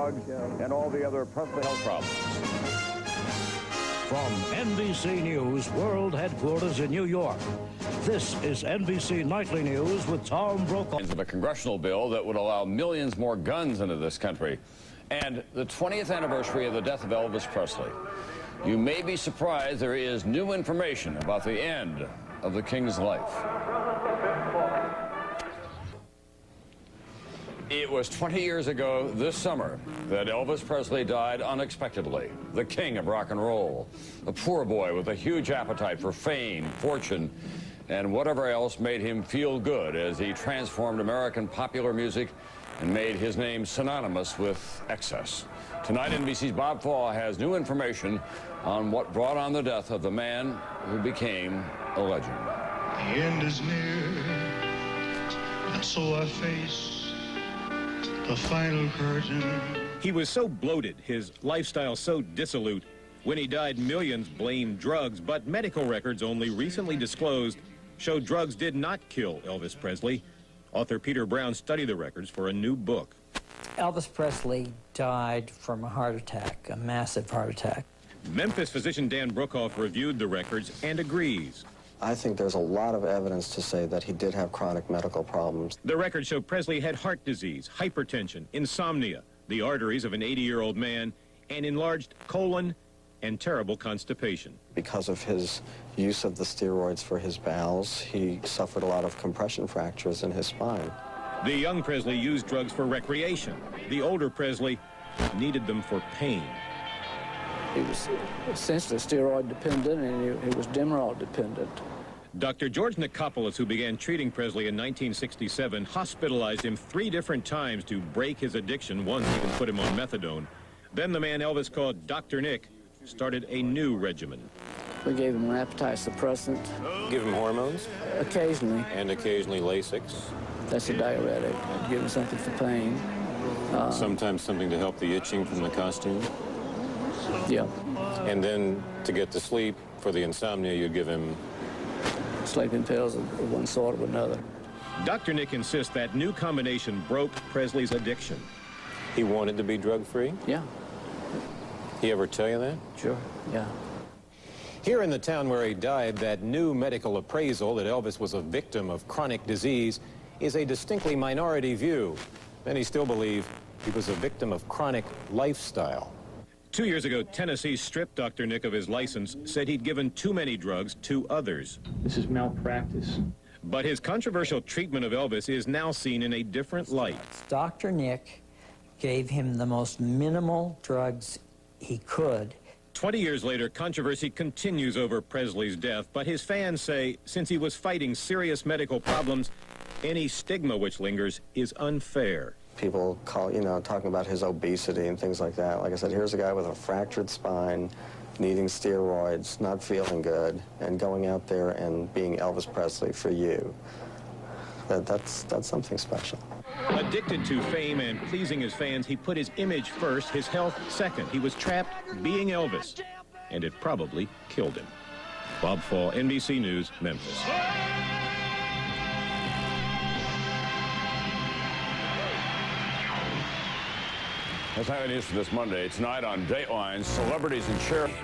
dogs, and all the other Presley health problems. From NBC News World Headquarters in New York, this is NBC Nightly News with Tom Brokaw. Of a congressional bill that would allow millions more guns into this country. And the 20th anniversary of the death of Elvis Presley. You may be surprised there is new information about the end of the King's life. It was 20 years ago this summer that Elvis Presley died unexpectedly, the king of rock and roll, a poor boy with a huge appetite for fame, fortune, and whatever else made him feel good as he transformed American popular music and made his name synonymous with excess. Tonight, NBC's Bob Fall has new information on what brought on the death of the man who became a legend. The end is near, and so I face the final curtain. He was so bloated, his lifestyle so dissolute. When he died, millions blamed drugs, but medical records only recently disclosed show drugs did not kill Elvis Presley. Author Peter Brown studied the records for a new book. Elvis Presley died from a heart attack, a massive heart attack. Memphis physician Dan Brookhoff reviewed the records and agrees. I think there's a lot of evidence to say that he did have chronic medical problems. The records show Presley had heart disease, hypertension, insomnia, the arteries of an 80-year-old man, an enlarged colon, and terrible constipation. Because of his use of the steroids for his bowels, he suffered a lot of compression fractures in his spine. The young Presley used drugs for recreation. The older Presley needed them for pain. He was essentially steroid dependent, and he was Demerol dependent. Dr. George Nicopolis, who began treating Presley in 1967, hospitalized him 3 different times to break his addiction, once even put him on methadone. Then the man Elvis called Dr. Nick started a new regimen. We gave him an appetite suppressant. Give him hormones? Occasionally. And occasionally Lasix? That's a diuretic. Give him something for pain. Sometimes something to help the itching from the costume? Yeah. And then to get to sleep, for the insomnia, you'd give him sleeping pills of one sort or another. Dr. Nick insists that new combination broke Presley's addiction. He wanted to be drug-free? Yeah. He ever tell you that? Sure, yeah. Here in the town where he died, that new medical appraisal that Elvis was a victim of chronic disease is a distinctly minority view. Many still believe he was a victim of chronic lifestyle. 2 years ago, Tennessee stripped Dr. Nick of his license, said he'd given too many drugs to others. This is malpractice. But his controversial treatment of Elvis is now seen in a different light. Dr. Nick gave him the most minimal drugs he could. 20 years later, controversy continues over Presley's death, but his fans say since he was fighting serious medical problems, any stigma which lingers is unfair. People talking about his obesity and things like that. Like I said, here's a guy with a fractured spine, needing steroids, not feeling good, and going out there and being Elvis Presley for you. That's something special. Addicted to fame and pleasing his fans, he put his image first, his health second. He was trapped being Elvis, and it probably killed him. Bob Fall, NBC News, Memphis. That's how it is for this Monday. Tonight on Dateline, celebrities and charity.